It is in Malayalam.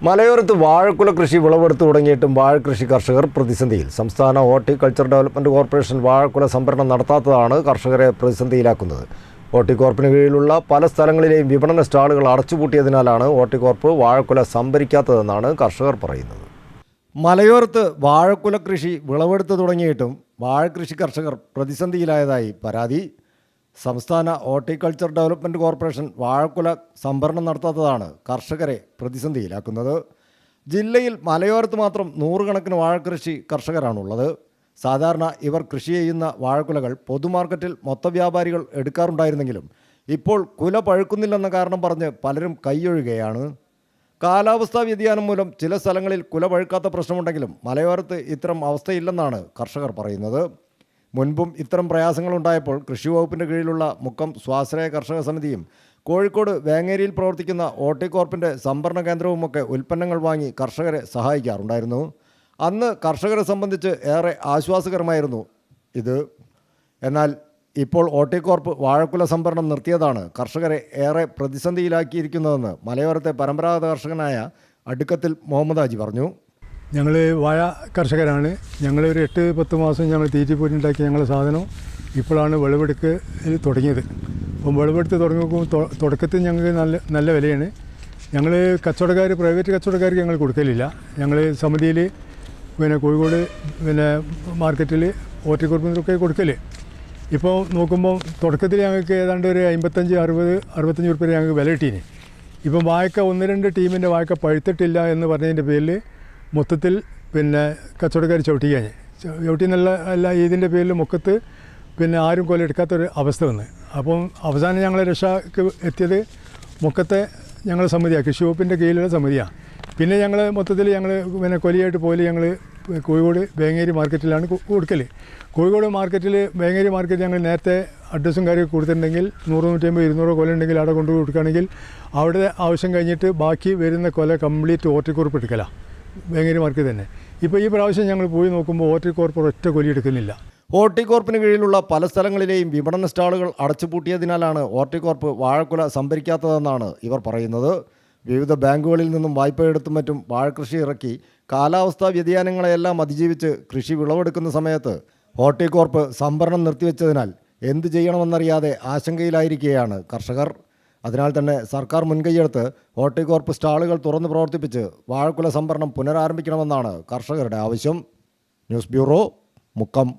മലയോരത്ത് വാഴക്കുല കൃഷി വിളവെടുത്തു തുടങ്ങിയിട്ടും വാഴകൃഷി കർഷകർ പ്രതിസന്ധിയിൽ. സംസ്ഥാന ഹോർട്ടിക്കൾച്ചർ ഡെവലപ്മെൻറ്റ് കോർപ്പറേഷൻ വാഴക്കുല സംഭരണം നടത്താത്തതാണ് കർഷകരെ പ്രതിസന്ധിയിലാക്കുന്നത്. ഹോർട്ടികോർപ്പിന് കീഴിലുള്ള പല സ്ഥലങ്ങളിലെയും വിപണന സ്റ്റാളുകൾ അടച്ചുപൂട്ടിയതിനാലാണ് ഹോർട്ടികോർപ്പ് വാഴക്കുല സംഭരിക്കാത്തതെന്നാണ് കർഷകർ പറയുന്നത്. മലയോരത്ത് വാഴക്കുല കൃഷി വിളവെടുത്തു തുടങ്ങിയിട്ടും വാഴകൃഷി കർഷകർ പ്രതിസന്ധിയിലായതായി പരാതി. സംസ്ഥാന ഹോർട്ടിക്കൾച്ചർ ഡെവലപ്മെൻറ്റ് കോർപ്പറേഷൻ വാഴക്കുല സംഭരണം നടത്താത്തതാണ് കർഷകരെ പ്രതിസന്ധിയിലാക്കുന്നത്. ജില്ലയിൽ മലയോരത്ത് മാത്രം നൂറുകണക്കിന് വാഴകൃഷി കർഷകരാണുള്ളത്. സാധാരണ ഇവർ കൃഷി ചെയ്യുന്ന വാഴക്കുലകൾ പൊതുമാർക്കറ്റിൽ മൊത്തവ്യാപാരികൾ എടുക്കാറുണ്ടായിരുന്നെങ്കിലും ഇപ്പോൾ കുല പഴുക്കുന്നില്ലെന്ന കാരണം പറഞ്ഞ് പലരും കൈയൊഴുകയാണ്. കാലാവസ്ഥാ വ്യതിയാനം മൂലം ചില സ്ഥലങ്ങളിൽ കുല പഴുക്കാത്ത പ്രശ്നമുണ്ടെങ്കിലും മലയോരത്ത് ഇത്തരം അവസ്ഥയില്ലെന്നാണ് കർഷകർ പറയുന്നത്. മുൻപും ഇത്തരം പ്രയാസങ്ങളുണ്ടായപ്പോൾ കൃഷി വകുപ്പിൻ്റെ കീഴിലുള്ള മുക്കം സ്വാശ്രയ കർഷക സമിതിയും കോഴിക്കോട് വേങ്ങേരിയിൽ പ്രവർത്തിക്കുന്ന ഹോർട്ടികോർപ്പിൻ്റെ സംഭരണ കേന്ദ്രവുമൊക്കെ ഉൽപ്പന്നങ്ങൾ വാങ്ങി കർഷകരെ സഹായിക്കാറുണ്ടായിരുന്നു. അന്ന് കർഷകരെ സംബന്ധിച്ച് ഏറെ ആശ്വാസകരമായിരുന്നു ഇത്. എന്നാൽ ഇപ്പോൾ ഹോർട്ടികോർപ്പ് വാഴക്കുല സംഭരണം നിർത്തിയതാണ് കർഷകരെ ഏറെ പ്രതിസന്ധിയിലാക്കിയിരിക്കുന്നതെന്ന് മലയോരത്തെ പരമ്പരാഗത കർഷകനായ അടുക്കത്തിൽ മുഹമ്മദ് ഹാജി പറഞ്ഞു. ഞങ്ങൾ വാഴ കർഷകരാണ്. ഞങ്ങളൊരു 8-10 മാസം ഞങ്ങൾ തീറ്റിപ്പോറ്റുണ്ടാക്കിയ ഞങ്ങളുടെ സാധനം ഇപ്പോഴാണ് വിളവെടുക്ക് തുടങ്ങിയത്. അപ്പം വിളവെടുത്ത് തുടങ്ങുമ്പോൾ തുടക്കത്തിൽ ഞങ്ങൾക്ക് നല്ല വിലയാണ്. ഞങ്ങൾ കച്ചവടക്കാർ, പ്രൈവറ്റ് കച്ചവടക്കാർക്ക് ഞങ്ങൾ കൊടുക്കലില്ല. ഞങ്ങൾ സമിതിയിൽ കോഴിക്കോട് മാർക്കറ്റിൽ ഹോർട്ടികോർപ്പിനൊക്കെ കൊടുക്കൽ. ഇപ്പോൾ നോക്കുമ്പോൾ തുടക്കത്തിൽ ഞങ്ങൾക്ക് ഏതാണ്ട് ഒരു 55-65 ഉറുപ്പിക ഞങ്ങൾക്ക് വില കിട്ടീന്. ഇപ്പം വാഴക്ക 1-2 ടീമിൻ്റെ വാഴക്ക പഴുത്തിട്ടില്ല എന്ന് പറഞ്ഞതിൻ്റെ പേരിൽ മൊത്തത്തിൽ കച്ചവടക്കാർ ചവിട്ടിയെന്നല്ല ഇതിൻ്റെ പേരിൽ മുക്കത്ത് ആരും കൊല എടുക്കാത്തൊരു അവസ്ഥ വന്ന്. അപ്പം അവസാനം ഞങ്ങളെ രക്ഷയ്ക്ക് എത്തിയത് മുക്കത്തെ ഞങ്ങൾ സമിതിയാണ്, കൃഷി വകുപ്പിൻ്റെ കീഴിലുള്ള സമിതിയാണ്. പിന്നെ ഞങ്ങൾ മൊത്തത്തിൽ ഞങ്ങൾ കൊലിയായിട്ട് പോലെ ഞങ്ങൾ കോഴിക്കോട് വേങ്ങേരി മാർക്കറ്റിലാണ് കൊടുക്കൽ. കോഴിക്കോട് മാർക്കറ്റിൽ വേങ്ങേരി മാർക്കറ്റ് ഞങ്ങൾ നേരത്തെ അഡ്രസ്സും കാര്യമൊക്കെ കൊടുത്തിട്ടുണ്ടെങ്കിൽ 100-150-200 കൊല ഉണ്ടെങ്കിൽ അവിടെ കൊണ്ടു കൊടുക്കുകയാണെങ്കിൽ അവിടെ ആവശ്യം കഴിഞ്ഞിട്ട് ബാക്കി വരുന്ന കൊല കംപ്ലീറ്റ് ഹോർട്ടികോർപ്പ് എടുക്കലാണ്, വേങ്ങേരി മാർക്കറ്റ് തന്നെ. ഇപ്പോൾ ഈ പ്രാവശ്യം ഞങ്ങൾ പോയി നോക്കുമ്പോൾ ഹോർട്ടികോർപ്പ് ഒറ്റ കൊലി എടുക്കുന്നില്ല. ഹോർട്ടികോർപ്പിന് കീഴിലുള്ള പല സ്ഥലങ്ങളിലെയും വിപണന സ്റ്റാളുകൾ അടച്ചുപൂട്ടിയതിനാലാണ് ഹോർട്ടികോർപ്പ് വാഴക്കുല സംഭരിക്കാത്തതെന്നാണ് ഇവർ പറയുന്നത്. വിവിധ ബാങ്കുകളിൽ നിന്നും വായ്പയെടുത്തും മറ്റും വാഴകൃഷി ഇറക്കി കാലാവസ്ഥാ വ്യതിയാനങ്ങളെയെല്ലാം അതിജീവിച്ച് കൃഷി വിളവെടുക്കുന്ന സമയത്ത് ഹോർട്ടികോർപ്പ് സംഭരണം നിർത്തിവെച്ചതിനാൽ എന്തു ചെയ്യണമെന്നറിയാതെ ആശങ്കയിലായിരിക്കുകയാണ് കർഷകർ. അതിനാൽ തന്നെ സർക്കാർ മുൻകൈയെടുത്ത് ഹോർട്ടികോർപ്പ് സ്റ്റാളുകൾ തുറന്ന് പ്രവർത്തിപ്പിച്ച് വാഴക്കുല സംഭരണം പുനരാരംഭിക്കണമെന്നാണ് കർഷകരുടെ ആവശ്യം. News bureau, Mukkam.